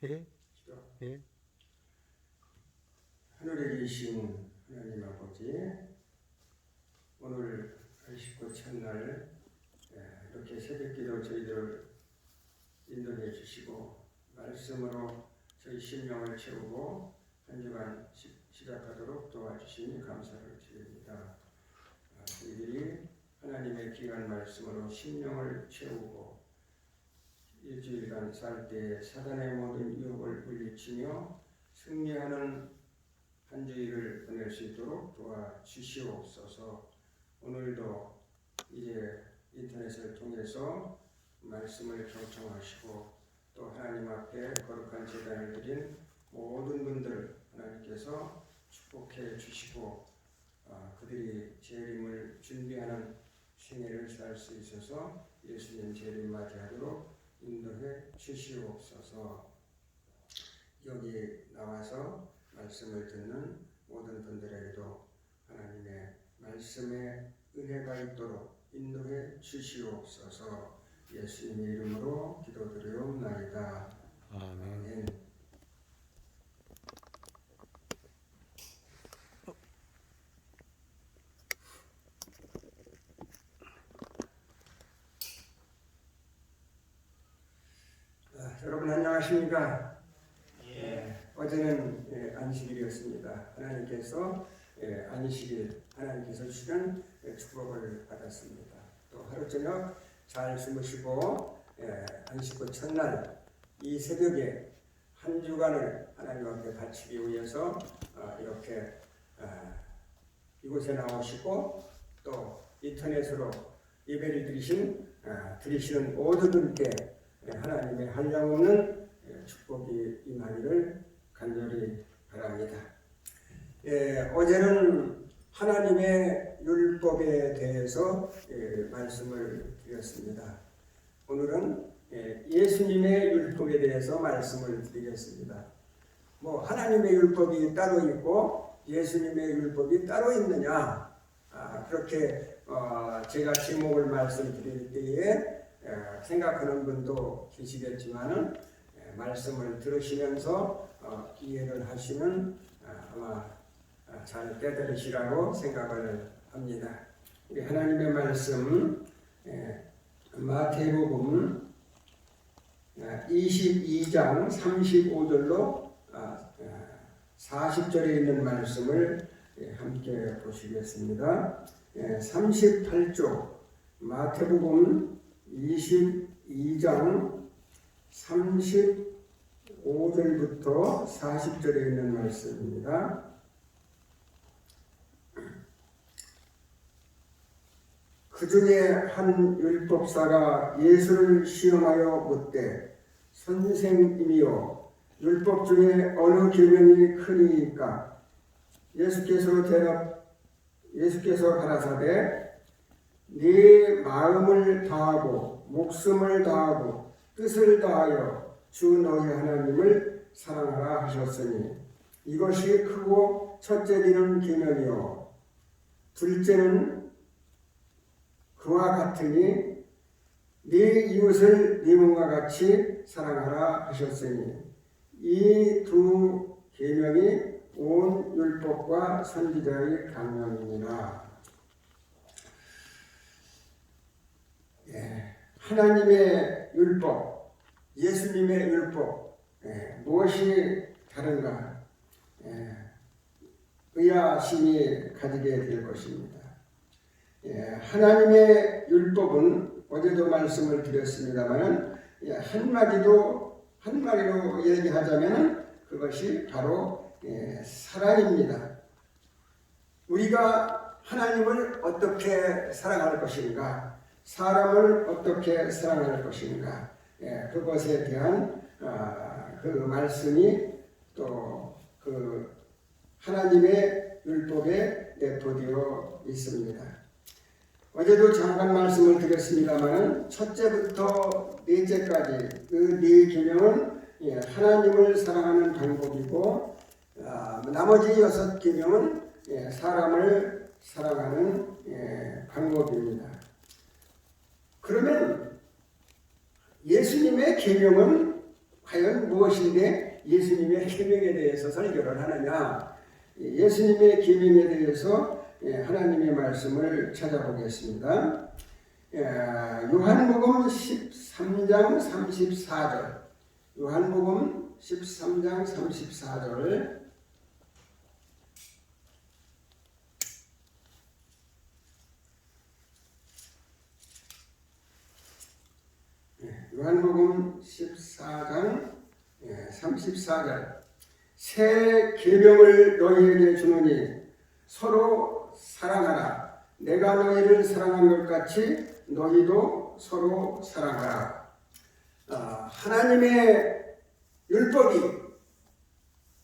예? 예? 하늘에 계신 하나님 아버지, 오늘 89 첫날 이렇게 새벽기도 저희들을 인도해 주시고 말씀으로 저희 심령을 채우고 한 주간 시작하도록 도와주시니 감사를 드립니다. 저희들이 하나님의 귀한 말씀으로 심령을 채우고 일주일간 살 때 사단의 모든 유혹을 물리치며 승리하는 한 주일을 보낼 수 있도록 도와주시옵소서. 오늘도 이제 인터넷을 통해서 말씀을 경청하시고 또 하나님 앞에 거룩한 제단을 드린 모든 분들 하나님께서 축복해 주시고 그들이 재림을 준비하는 생애를 살 수 있어서 예수님 재림 맞이하도록 인도해 주시옵소서. 여기 나와서 말씀을 듣는 모든 분들에게도 하나님의 말씀의 은혜가 있도록 인도해 주시옵소서. 예수님의 이름으로 기도드리옵나이다. 아멘. 여러분 안녕하십니까? 어제는 안식일이었습니다. 하나님께서 안식일 하나님께서 주시는 축복을 받았습니다. 또 하루 저녁 잘 주무시고 안식 후 첫날 이 새벽에 한 주간을 하나님 앞에 바치기 위해서 이렇게 이곳에 나오시고 또 인터넷으로 예배를 드리시는 모든 분께 하나님의 한량없는 축복이 임하기를 간절히 바랍니다. 어제는 하나님의 율법에 대해서 말씀을 드렸습니다. 오늘은 예수님의 율법에 대해서 말씀을 드리겠습니다. 하나님의 율법이 따로 있고 예수님의 율법이 따로 있느냐? 그렇게 제가 제목을 말씀드릴 때에 생각하는 분도 계시겠지만은 말씀을 들으시면서 이해를 하시는 아마 잘 깨달으시라고 생각을 합니다. 우리 하나님의 말씀 마태복음 22장 35절로 40절에 있는 말씀을 함께 보시겠습니다. 38조 마태복음 22장 35절부터 40절에 있는 말씀입니다. 그 중에 한 율법사가 예수를 시험하여 묻되 선생님이여 율법 중에 어느 계명이 크니까? 예수께서 가라사대 네 마음을 다하고 목숨을 다하고 뜻을 다하여 주 너희 하나님을 사랑하라 하셨으니 이것이 크고 첫째는 계명이요 둘째는 그와 같으니 네 이웃을 네 몸과 같이 사랑하라 하셨으니 이 두 계명이 온 율법과 선지자의 강령이니라. 하나님의 율법, 예수님의 율법 무엇이 다른가? 의아심이 가지게 될 것입니다. 하나님의 율법은 어제도 말씀을 드렸습니다만 한마디로 얘기하자면 그것이 바로 사랑입니다. 우리가 하나님을 어떻게 사랑할 것인가? 사람을 어떻게 사랑할 것인가? 그것에 대한 그 말씀이 또 그 하나님의 율법에 내포되어 있습니다. 어제도 잠깐 말씀을 드렸습니다만 첫째부터 넷째까지 그 네 계명은 하나님을 사랑하는 방법이고 나머지 6계명은 사람을 사랑하는 방법입니다. 그러면 예수님의 계명은 과연 무엇인데 예수님의 계명에 대해서 설교를 하느냐? 예수님의 계명에 대해서 하나님의 말씀을 찾아보겠습니다. 요한복음 13장 34절, 요한복음 13장 34절, 요한복음 14장 34절, 새 계명을 너희에게 주노니 서로 사랑하라. 내가 너희를 사랑한 것 같이 너희도 서로 사랑하라. 하나님의 율법이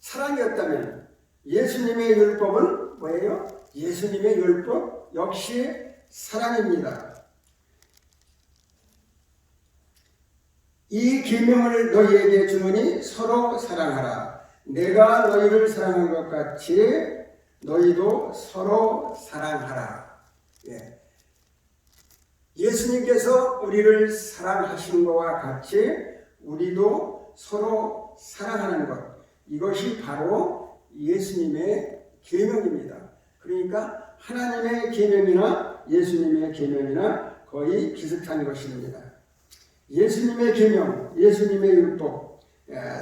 사랑이었다면 예수님의 율법은 뭐예요? 예수님의 율법 역시 사랑입니다. 이 계명을 너희에게 주노니 서로 사랑하라. 내가 너희를 사랑한 것 같이 너희도 서로 사랑하라. 예수님께서 우리를 사랑하신 것과 같이 우리도 서로 사랑하는 것, 이것이 바로 예수님의 계명입니다. 그러니까 하나님의 계명이나 예수님의 계명이나 거의 비슷한 것입니다. 예수님의 계명, 예수님의 율법,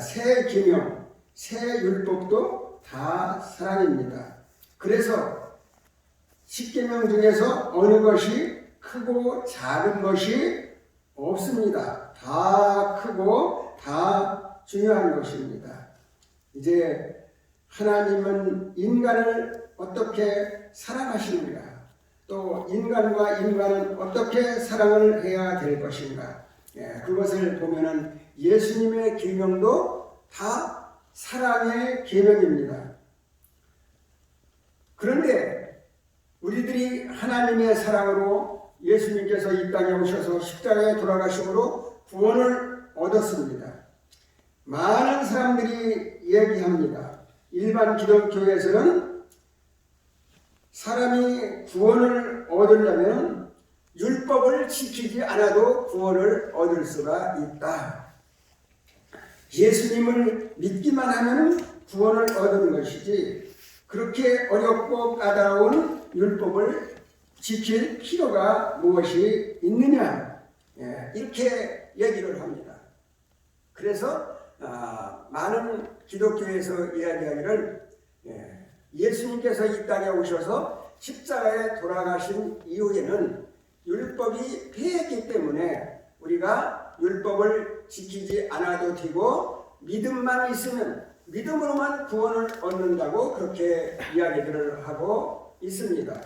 새 계명, 새 율법도 다 사랑입니다. 그래서 십계명 중에서 어느 것이 크고 작은 것이 없습니다. 다 크고 다 중요한 것입니다. 이제 하나님은 인간을 어떻게 사랑하시는가? 또 인간과 인간은 어떻게 사랑을 해야 될 것인가? 그것을 보면은 예수님의 계명도 다 사랑의 계명입니다. 그런데 우리들이 하나님의 사랑으로 예수님께서 이 땅에 오셔서 십자가에 돌아가심으로 구원을 얻었습니다. 많은 사람들이 얘기합니다. 일반 기독교에서는 사람이 구원을 얻으려면 율법을 지키지 않아도 구원을 얻을 수가 있다. 예수님을 믿기만 하면 구원을 얻는 것이지 그렇게 어렵고 까다로운 율법을 지킬 필요가 무엇이 있느냐, 이렇게 얘기를 합니다. 그래서 많은 기독교에서 이야기하기를 예수님께서 이 땅에 오셔서 십자가에 돌아가신 이후에는 율법이 폐했기 때문에 우리가 율법을 지키지 않아도 되고 믿음만 있으면 믿음으로만 구원을 얻는다고 그렇게 이야기들을 하고 있습니다.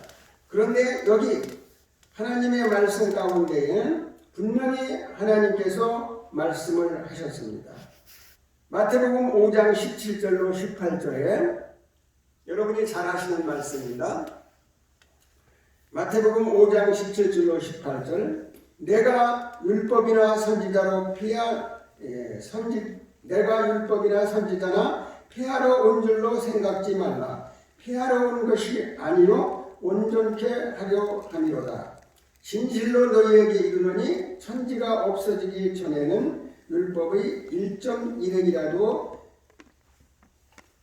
그런데 여기 하나님의 말씀 가운데에는 분명히 하나님께서 말씀을 하셨습니다. 마태복음 5장 17절로 18절에 여러분이 잘 아시는 말씀입니다. 마태복음 5장 17절로 18절, 내가 율법이나 선지자나 폐하러 온 줄로 생각지 말라. 폐하러 온 것이 아니요 온전케 하려 함이로다. 진실로 너희에게 이르노니 천지가 없어지기 전에는 율법의 1.1획이라도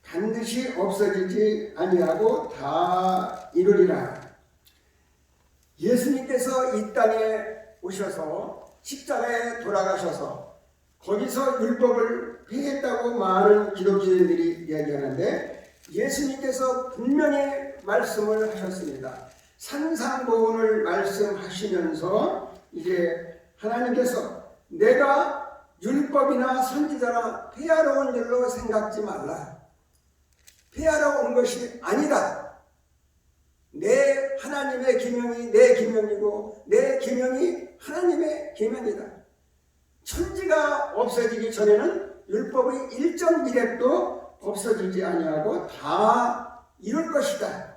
반드시 없어지지 아니하고 다 이루리라. 예수님께서 이 땅에 오셔서 십자가에 돌아가셔서 거기서 율법을 폐했다고 많은 기독교인들이 이야기하는데 예수님께서 분명히 말씀을 하셨습니다. 산상보훈을 말씀하시면서 이제 하나님께서 내가 율법이나 선지자나 폐하러 온 줄로 생각지 말라. 폐하러 온 것이 아니다. 내 하나님의 계명이 내 계명이고 내 계명이 하나님의 계명이다. 천지가 없어지기 전에는 율법의 1.1획도 없어지지 아니하고 다 이룰 것이다.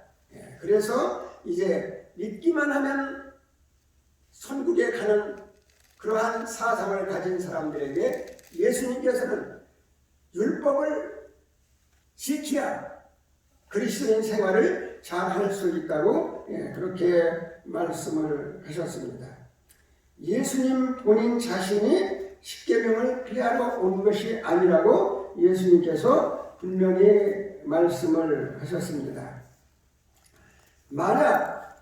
그래서 이제 믿기만 하면 천국에 가는 그러한 사상을 가진 사람들에게 예수님께서는 율법을 지켜야 그리스도인 생활을 잘 할 수 있다고 그렇게 말씀을 하셨습니다. 예수님 본인 자신이 십계명을 피하러 온 것이 아니라고 예수님께서 분명히 말씀을 하셨습니다. 만약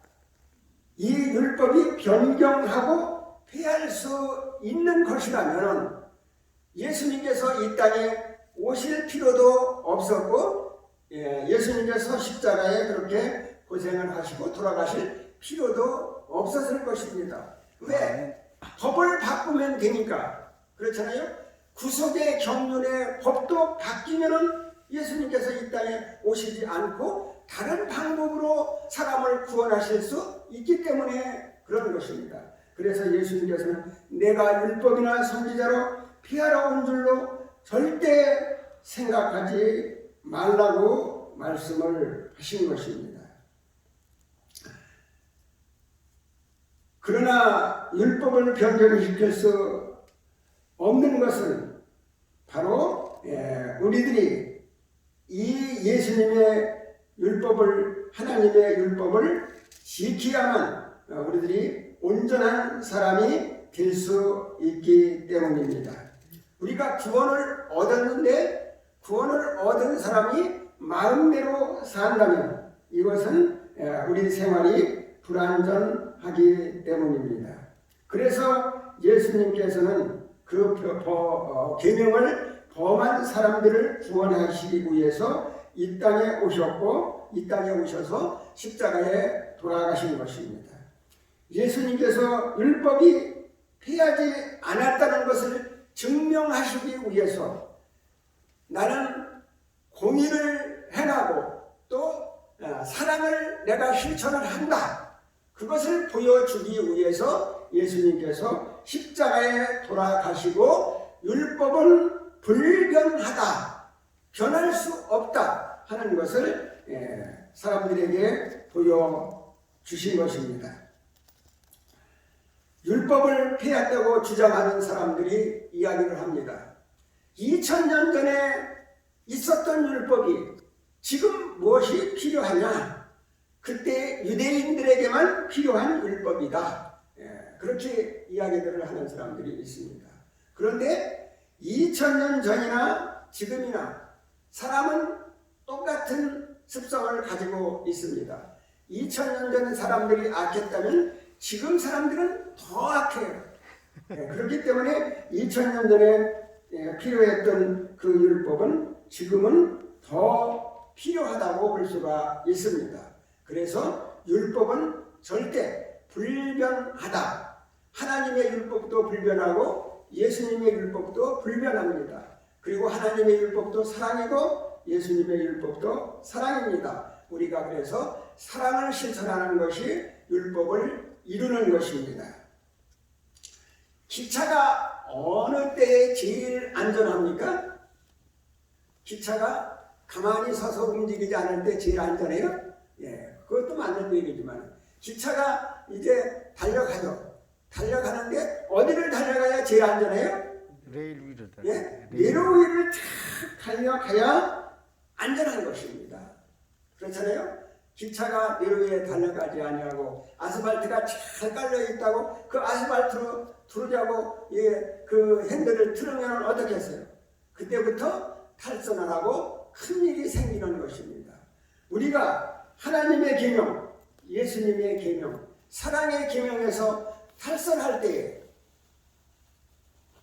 이 율법이 변경하고 폐할 수 있는 것이라면 예수님께서 이 땅에 오실 필요도 없었고 예수님께서 십자가에 그렇게 고생을 하시고 돌아가실 필요도 없었을 것입니다. 왜? 법을 바꾸면 되니까. 그렇잖아요. 구속의 경륜의 법도 바뀌면은 예수님께서 이 땅에 오시지 않고 다른 방법으로 사람을 구원하실 수 있기 때문에 그런 것입니다. 그래서 예수님께서는 내가 율법이나 선지자로 피하러 온 줄로 절대 생각하지 말라고 말씀을 하신 것입니다. 그러나 율법을 변경시킬 수 없는 것은 바로 우리들이 이 예수님의 율법을, 하나님의 율법을 지켜야만 우리들이 온전한 사람이 될 수 있기 때문입니다. 우리가 구원을 얻었는데 구원을 얻은 사람이 마음대로 산다면 이것은 우리 생활이 불완전하기 때문입니다. 그래서 예수님께서는 그 계명을 범한 사람들을 구원하시기 위해서 이 땅에 오셨고 이 땅에 오셔서 십자가에 돌아가신 것입니다. 예수님께서 율법이 폐하지 않았다는 것을 증명하시기 위해서 나는 공의를 행하고 또 사랑을 내가 실천을 한다. 그것을 보여주기 위해서 예수님께서 십자가에 돌아가시고 율법은 불변하다, 변할 수 없다 하는 것을 사람들에게 보여주신 것입니다. 율법을 폐했다고 주장하는 사람들이 이야기를 합니다. 2000년 전에 있었던 율법이 지금 무엇이 필요하냐? 그때 유대인들에게만 필요한 율법이다. 그렇게 이야기들을 하는 사람들이 있습니다. 그런데 2000년 전이나 지금이나 사람은 똑같은 습성을 가지고 있습니다. 2000년 전 사람들이 악했다면 지금 사람들은 더 악해요. 그렇기 때문에 2000년 전에 필요했던 그 율법은 지금은 더 필요하다고 볼 수가 있습니다. 그래서 율법은 절대 불변하다. 하나님의 율법도 불변하고 예수님의 율법도 불변합니다. 그리고 하나님의 율법도 사랑이고 예수님의 율법도 사랑입니다. 우리가 그래서 사랑을 실천하는 것이 율법을 이루는 것입니다. 기차가 어느 때에 제일 안전합니까? 기차가 가만히 서서 움직이지 않을 때 제일 안전해요? 그것도 맞는 얘기지만 기차가 이제 달려가죠. 달려가는데 어디를 달려가야 제일 안전해요? 레일 위로 레일 위를 탁 달려가야 안전한 것입니다. 그렇잖아요? 기차가 레일 위에 달려가지 아니하고 아스팔트가 잘 깔려 있다고 그 아스팔트로 두르자고 그 핸들을 틀으면 어떻게 했어요? 그때부터 탈선을 하고 큰일이 생기는 것입니다. 우리가 하나님의 계명, 예수님의 계명, 사랑의 계명에서 탈선할 때에,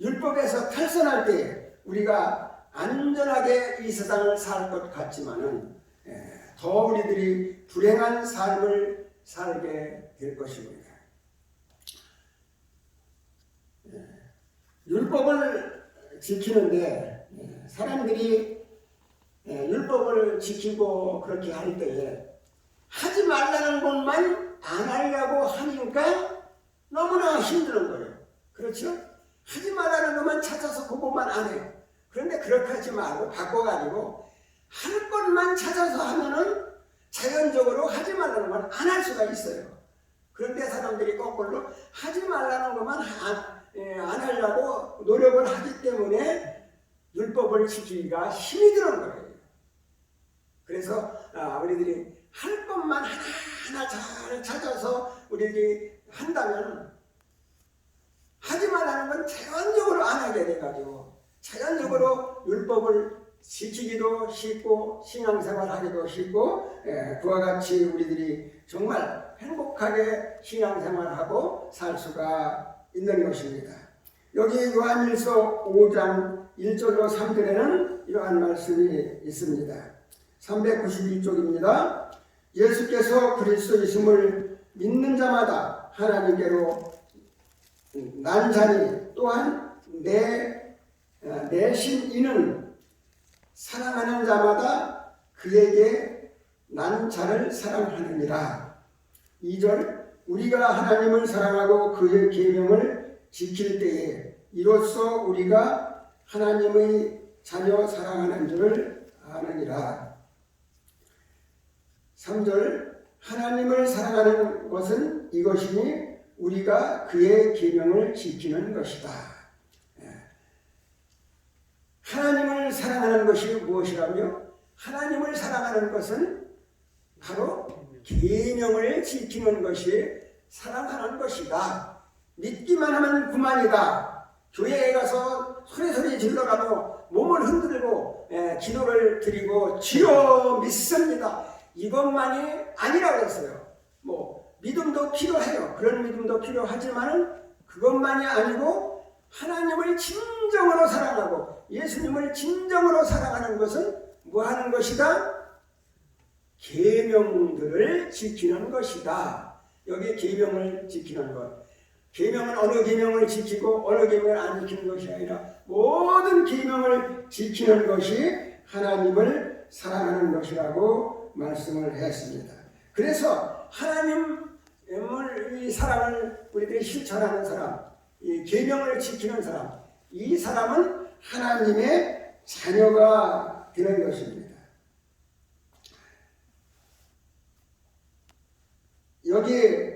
율법에서 탈선할 때에 우리가 안전하게 이 세상을 살 것 같지만은 더 우리들이 불행한 삶을 살게 될 것입니다. 율법을 지키는데 사람들이 율법을 지키고 그렇게 할 때에 하지 말라는 것만 안 하려고 하니까 너무나 힘든 거예요. 그렇죠? 하지 말라는 것만 찾아서 그것만 안 해요. 그런데 그렇게 하지 말고 바꿔가지고 할 것만 찾아서 하면은 자연적으로 하지 말라는 건 안 할 수가 있어요. 그런데 사람들이 거꾸로 하지 말라는 것만 안 하려고 노력을 하기 때문에 율법을 지키기가 힘이 드는 거예요. 그래서 우리들이 할 것만 하나하나 잘 찾아서 우리들이 한다면 하지 말라는 건 자연적으로 안 하게 율법을 지키기도 쉽고 신앙생활하기도 쉽고 그와 같이 우리들이 정말 행복하게 신앙생활하고 살 수가 있는 것입니다. 여기 요한일서 5장 1절로 3절에는 이러한 말씀이 있습니다. 392쪽입니다. 예수께서 그리스도이심을 믿는 자마다 하나님께로 난 자니 또한 내신 이는 사랑하는 자마다 그에게 난 자를 사랑하느니라. 2절 우리가 하나님을 사랑하고 그의 계명을 지킬 때에 이로써 우리가 하나님의 자녀 사랑하는 줄을 아느니라. 3절 하나님을 사랑하는 것은 이것이니 우리가 그의 계명을 지키는 것이다. 하나님을 사랑하는 것이 무엇이라며? 하나님을 사랑하는 것은 바로 계명을 지키는 것이 사랑하는 것이다. 믿기만 하면 그만이다. 교회에 가서 소리소리 질러가고 몸을 흔들고 기도를 드리고 주여 믿습니다. 이것만이 아니라고 했어요. 믿음도 필요해요. 그런 믿음도 필요하지만 그것만이 아니고 하나님을 진정으로 사랑하고 예수님을 진정으로 사랑하는 것은 뭐 하는 것이다? 계명들을 지키는 것이다. 여기 계명을 지키는 것. 계명은 어느 계명을 지키고 어느 계명을 안 지키는 것이 아니라 모든 계명을 지키는 것이 하나님을 사랑하는 것이라고 말씀을 했습니다. 그래서 하나님의 이 사랑을 우리들이 실천하는 사람, 이 계명을 지키는 사람, 이 사람은 하나님의 자녀가 되는 것입니다. 여기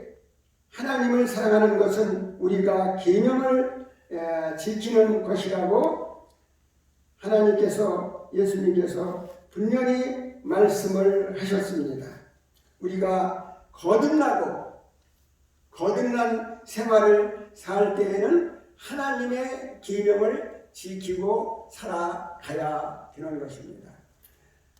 하나님을 사랑하는 것은 우리가 계명을 지키는 것이라고 하나님께서 예수님께서 분명히 말씀을 하셨습니다. 우리가 거듭난 생활을 살 때에는 하나님의 계명을 지키고 살아가야 되는 것입니다.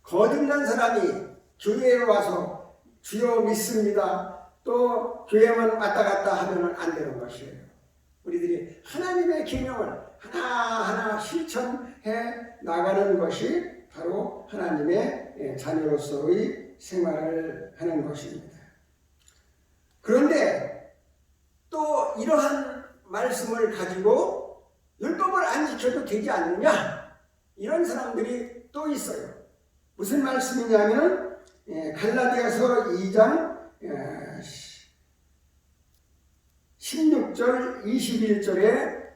거듭난 사람이 교회에 와서 주여 믿습니다. 또 교회만 왔다 갔다 하면 안 되는 것이에요. 우리들이 하나님의 계명을 하나하나 실천해 나가는 것이 바로 하나님의 자녀로서의 생활을 하는 것입니다. 그런데 또 이러한 말씀을 가지고 율법을 안 지켜도 되지 않느냐? 이런 사람들이 또 있어요. 무슨 말씀이냐면 갈라디아서 2장 16절 21절에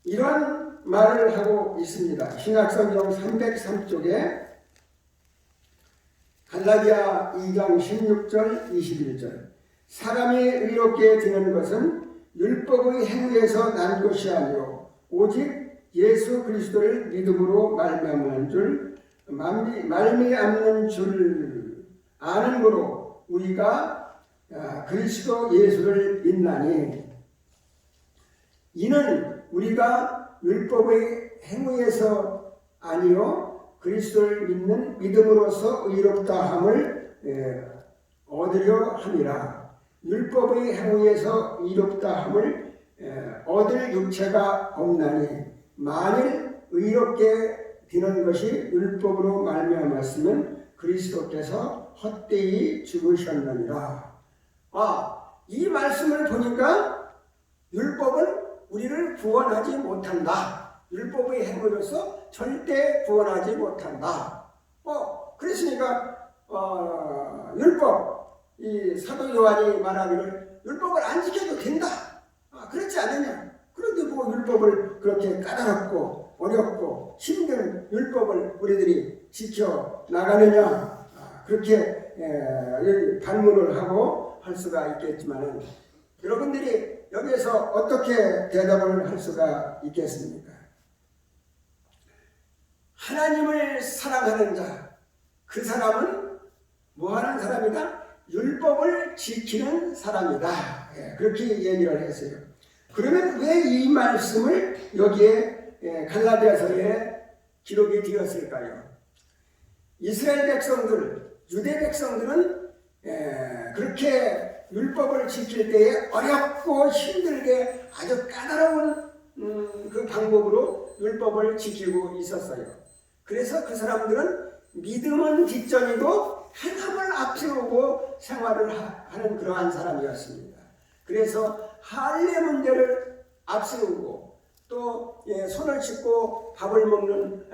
이런 말을 하고 있습니다. 신약성경 303쪽에 갈라디아 2장 16절 21절 사람이 의롭게 되는 것은 율법의 행위에서 난 것이 아니요 오직 예수 그리스도를 믿음으로 말미암는 줄 아는 거로 우리가 그리스도 예수를 믿나니 이는 우리가 율법의 행위에서 아니요 그리스도를 믿는 믿음으로서 의롭다 함을 얻으려 함이라. 율법의 행위에서 의롭다 함을 얻을 육체가 없나니 만일 의롭게 되는 것이 율법으로 말미암았으면 그리스도께서 헛되이 죽으셨느니라. 이 말씀을 보니까 율법은 우리를 구원하지 못한다. 율법의 행위로서 절대 구원하지 못한다. 그랬으니까 율법, 이 사도 요한이 말하기를 율법을 안 지켜도 된다. 그렇지 않느냐? 그런데 뭐 율법을 그렇게 까다롭고 어렵고 힘든 율법을 우리들이 지켜 나가느냐? 그렇게 반문을 하고 할 수가 있겠지만 여러분들이 여기에서 어떻게 대답을 할 수가 있겠습니까? 하나님을 사랑하는 자, 그 사람은 뭐하는 사람이다? 율법을 지키는 사람이다. 그렇게 얘기를 했어요. 그러면 왜 이 말씀을 여기에 갈라디아서에 기록이 되었을까요? 이스라엘 백성들, 유대 백성들은 그렇게 율법을 지킬 때에 어렵고 힘들게 아주 까다로운 그 방법으로 율법을 지키고 있었어요. 그래서 그 사람들은 믿음은 뒷전이고 행함을 앞세우고 생활을 하는 그러한 사람이었습니다. 그래서 할례 문제를 앞세우고 또 손을 씻고 밥을 먹는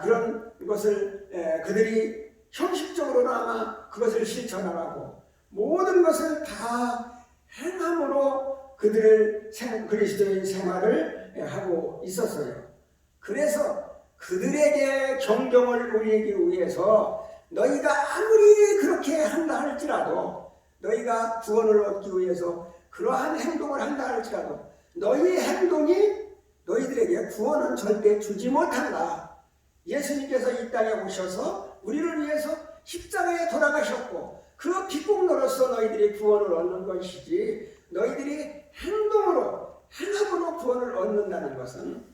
그런 것을 그들이 형식적으로나마 그것을 실천하고 모든 것을 다 행함으로 그들을 그리스도인 생활을 하고 있었어요. 그래서 그들에게 경경을 울리기 위해서 너희가 아무리 그렇게 한다 할지라도 너희가 구원을 얻기 위해서 그러한 행동을 한다 할지라도 너희의 행동이 너희들에게 구원은 절대 주지 못한다. 예수님께서 이 땅에 오셔서 우리를 위해서 십자가에 돌아가셨고 그 비공로로서 너희들이 구원을 얻는 것이지 너희들이 행동으로 구원을 얻는다는 것은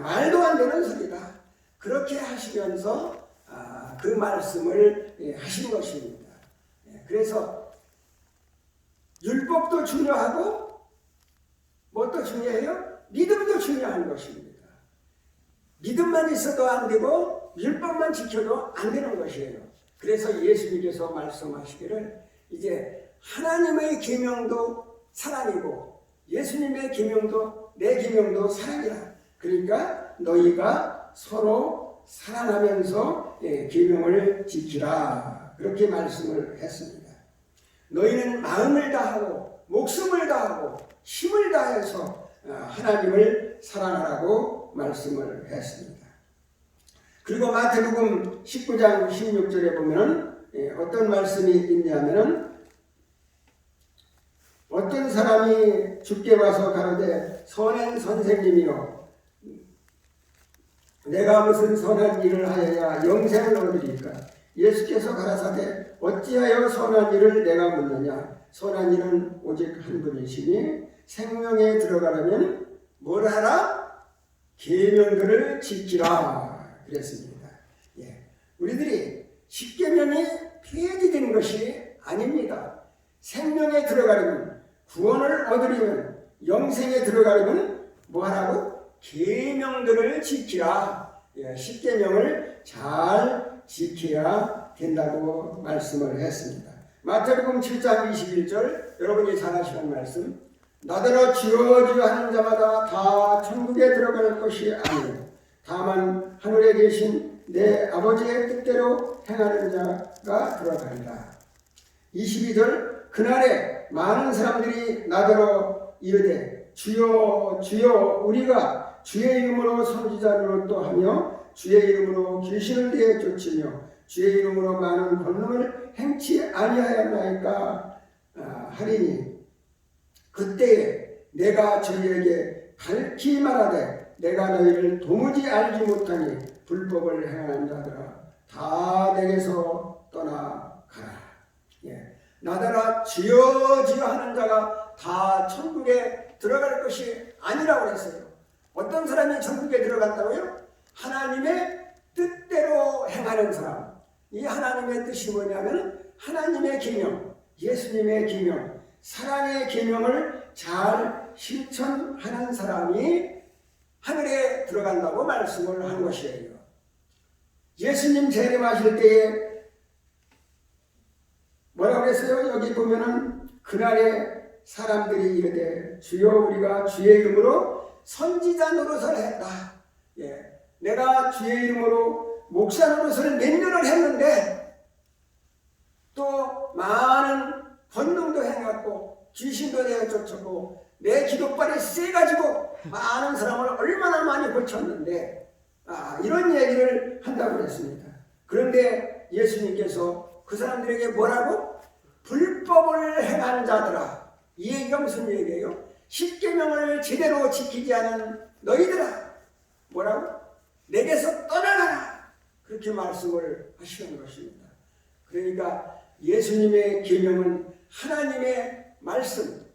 말도 안 되는 소리다. 그렇게 하시면서 그 말씀을 하신 것입니다. 그래서 율법도 중요하고 무엇도 중요해요? 믿음도 중요한 것입니다. 믿음만 있어도 안 되고 율법만 지켜도 안 되는 것이에요. 그래서 예수님께서 말씀하시기를 이제 하나님의 계명도 사랑이고 예수님의 계명도 내 계명도 사랑이라. 그러니까 너희가 서로 사랑하면서 계명을 지키라. 그렇게 말씀을 했습니다. 너희는 마음을 다하고 목숨을 다하고 힘을 다해서 하나님을 사랑하라고 말씀을 했습니다. 그리고 마태복음 19장 16절에 보면은 어떤 말씀이 있냐면은 어떤 사람이 주께 와서 가로되 선한 선생님이여 내가 무슨 선한 일을 하여야 영생을 얻으리까? 예수께서 가라사대 어찌하여 선한 일을 내가 묻느냐? 선한 일은 오직 한 분이시니 생명에 들어가려면 뭘 하라? 계명들을 지키라 그랬습니다. 우리들이 십계명이 폐지된 것이 아닙니다. 생명에 들어가려면 구원을 얻으려면 영생에 들어가려면 뭐 하라고? 계명들을 지키라. 십계명을 잘 지켜야 된다고 말씀을 했습니다. 마태복음 7장 21절 여러분이 잘 아시는 말씀. 나더러 주여 주여 하는 자마다 다 천국에 들어갈 것이 아니요 다만 하늘에 계신 내 아버지의 뜻대로 행하는 자가 들어가리라. 22절 그날에 많은 사람들이 나더러 이르되 주여 주여 우리가 주의 이름으로 선지자 노릇도 하며 주의 이름으로 귀신을 내어 쫓으며 주의 이름으로 많은 권능을 행치 아니하였나이까 하리니 그때에 내가 저희에게 밝히 말하되 내가 너희를 도무지 알지 못하니 불법을 행하는 자들아 다 내게서 떠나가라. 나더러 주여 주여 하는 자가 다 천국에 들어갈 것이 아니라고 했어요. 어떤 사람이 천국에 들어간다고요? 하나님의 뜻대로 행하는 사람. 이 하나님의 뜻이 뭐냐면 하나님의 계명, 예수님의 계명, 사랑의 계명을 잘 실천하는 사람이 하늘에 들어간다고 말씀을 한 것이에요. 예수님 재림하실 때에 뭐라고 했어요? 여기 보면은 그날에 사람들이 이르되 주여 우리가 주의 이름으로 선지자 노릇을 했다. 내가 주의 이름으로 목사 노릇을 몇 년을 했는데 또 많은 권능도 해놨고 귀신도 내어 쫓았고 내 기도발이 세가지고 많은 사람을 얼마나 많이 고쳤는데 이런 얘기를 한다고 했습니다. 그런데 예수님께서 그 사람들에게 뭐라고? 불법을 행한 자들아. 이 얘기가 무슨 얘기예요? 십계명을 제대로 지키지 않은 너희들아. 뭐라고? 내게서 떠나가라. 그렇게 말씀을 하시는 것입니다. 그러니까 예수님의 계명은 하나님의 말씀,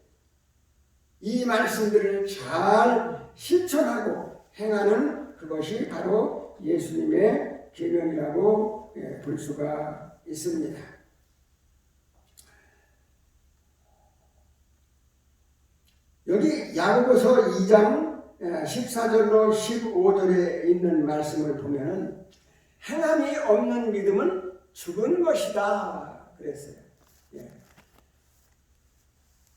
이 말씀들을 잘 실천하고 행하는 그것이 바로 예수님의 계명이라고 볼 수가 있습니다. 여기 야고보서 2장 14절로 15절에 있는 말씀을 보면 행함이 없는 믿음은 죽은 것이다 그랬어요.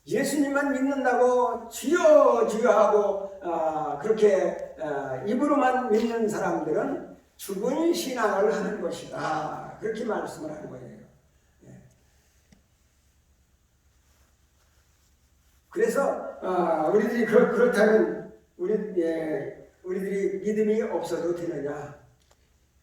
예수님만 믿는다고 주여 주여 하고 그렇게 입으로만 믿는 사람들은 죽은 신앙을 하는 것이다. 그렇게 말씀을 하는 거예요. 그래서 우리들이 그렇다면 우리들이 믿음이 없어도 되느냐?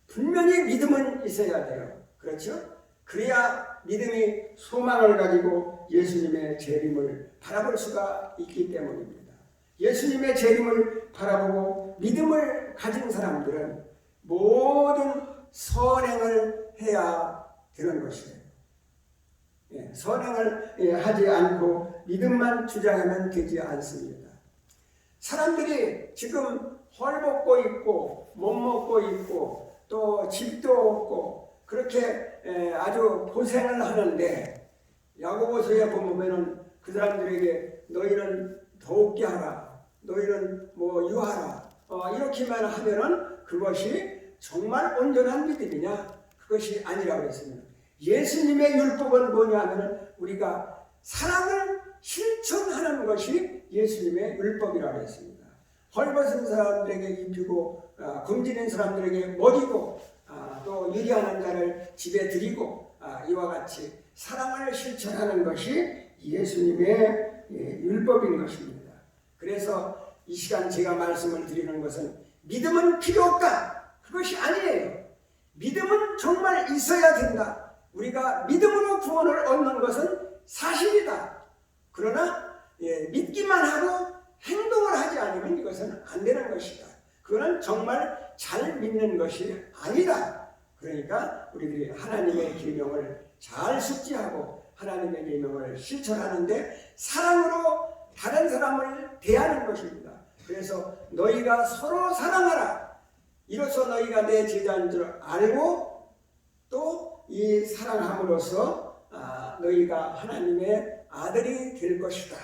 분명히 믿음은 있어야 돼요. 그렇죠? 그래야 믿음이 소망을 가지고 예수님의 재림을 바라볼 수가 있기 때문입니다. 예수님의 재림을 바라보고 믿음을 가진 사람들은 모든 선행을 해야 되는 것이에요. 선행을 하지 않고 믿음만 주장하면 되지 않습니다. 사람들이 지금 헐벗고 있고 못 먹고 있고 또 집도 없고 그렇게 아주 고생을 하는데 야고보서에 보면은 그 사람들에게 너희는 더욱게 하라, 너희는 뭐 유하라 이렇게만 하면은 그것이 정말 온전한 믿음이냐? 그것이 아니라고 했습니다. 예수님의 율법은 뭐냐면은 우리가 사랑을 실천하는 것이 예수님의 율법이라고 했습니다. 헐벗은 사람들에게 입히고 굶주린 사람들에게 먹이고 또 유리하는 자를 집에 드리고 이와 같이 사랑을 실천하는 것이 예수님의 율법인 것입니다. 그래서 이 시간 제가 말씀을 드리는 것은 믿음은 필요 없다. 그것이 아니에요. 믿음은 정말 있어야 된다. 우리가 믿음으로 구원을 얻는 것은 사실이다. 그러나 믿기만 하고 행동을 하지 않으면 이것은 안 되는 것이다. 그거는 정말 잘 믿는 것이 아니다. 그러니까 우리들이 하나님의 계명을 잘 숙지하고 하나님의 계명을 실천하는데 사랑으로 다른 사람을 대하는 것입니다. 그래서 너희가 서로 사랑하라. 이로써 너희가 내 제자인 줄 알고 또 이 사랑함으로써 너희가 하나님의 아들이 될 것이다.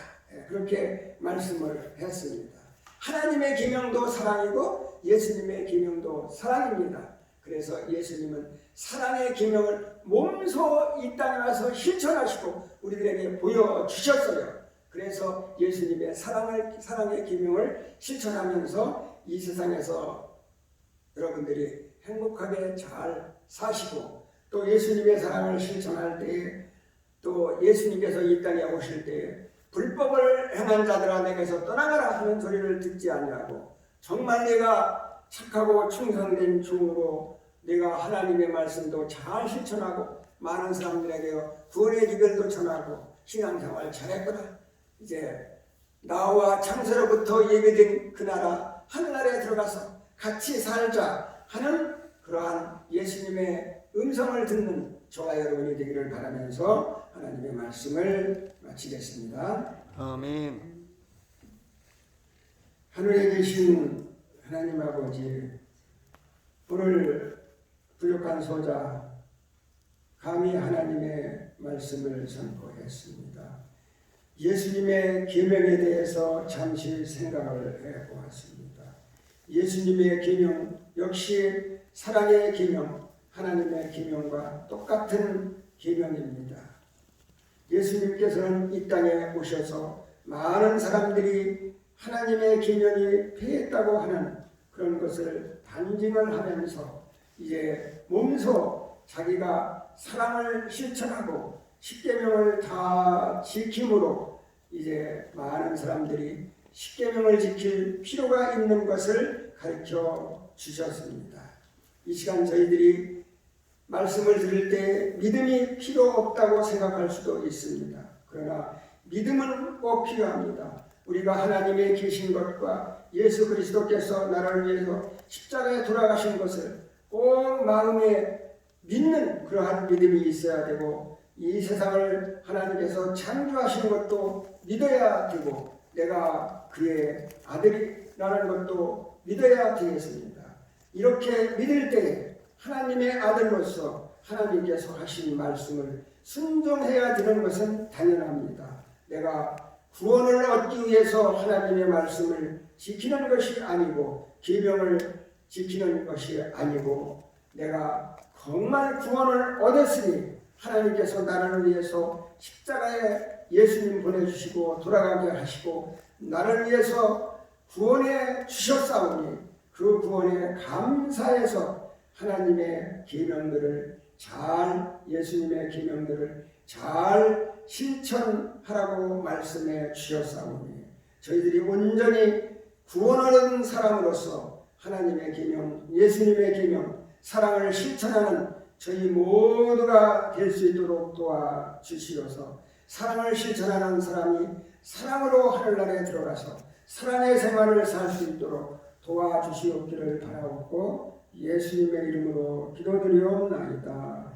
그렇게 말씀을 했습니다. 하나님의 계명도 사랑이고 예수님의 계명도 사랑입니다. 그래서 예수님은 사랑의 계명을 몸소 이 땅에 와서 실천하시고 우리들에게 보여주셨어요. 그래서 예수님의 사랑의 계명을 실천하면서 이 세상에서 여러분들이 행복하게 잘 사시고 또 예수님의 사랑을 실천할 때에 또 예수님께서 이 땅에 오실 때에 불법을 행한 자들아 내게서 떠나가라 하는 소리를 듣지 아니하고 정말 내가 착하고 충성된 종으로 내가 하나님의 말씀도 잘 실천하고 많은 사람들에게 구원의 기별도 전하고 신앙생활 잘했구나. 이제 나와 창세로부터 예배된 그 나라 하늘나라에 들어가서 같이 살자 하는 그러한 예수님의 음성을 듣는 저와 여러분이 되기를 바라면서 하나님의 말씀을 마치겠습니다. 아멘. 하늘에 계신 하나님 아버지, 오늘 부족한 소자 감히 하나님의 말씀을 선포했습니다. 예수님의 계명에 대해서 잠시 생각을 해보았습니다. 예수님의 계명 역시 사랑의 계명, 하나님의 계명과 똑같은 계명입니다. 예수님께서는 이 땅에 오셔서 많은 사람들이 하나님의 계명이 패했다고 하는 그런 것을 반증을 하면서 이제 몸소 자기가 사랑을 실천하고 십계명을 다 지킴으로 이제 많은 사람들이 십계명을 지킬 필요가 있는 것을 가르쳐 주셨습니다. 이 시간 저희들이 말씀을 들을 때 믿음이 필요 없다고 생각할 수도 있습니다. 그러나 믿음은 꼭 필요합니다. 우리가 하나님의 계신 것과 예수 그리스도께서 나라를 위해서 십자가에 돌아가신 것을 꼭 마음에 믿는 그러한 믿음이 있어야 되고 이 세상을 하나님께서 창조하신 것도 믿어야 되고 내가 그의 아들이 아들이라는 것도 믿어야 되겠습니다. 이렇게 믿을 때에 하나님의 아들로서 하나님께서 하신 말씀을 순종해야 되는 것은 당연합니다. 내가 구원을 얻기 위해서 하나님의 말씀을 지키는 것이 아니고 계명을 지키는 것이 아니고 내가 정말 구원을 얻었으니 하나님께서 나를 위해서 십자가에 예수님 보내주시고 돌아가게 하시고 나를 위해서 구원해 주셨사오니 그 구원에 감사해서 하나님의 계명들을 잘 예수님의 계명들을 잘 실천하라고 말씀해 주셨사오니 저희들이 온전히 구원을 얻은 사람으로서 하나님의 계명, 예수님의 계명, 사랑을 실천하는 저희 모두가 될 수 있도록 도와주시어서 사랑을 실천하는 사람이 사랑으로 하늘나라에 들어가서 사랑의 생활을 살 수 있도록 도와주시옵기를 바라옵고 예수님의 이름으로 기도드리옵나이다.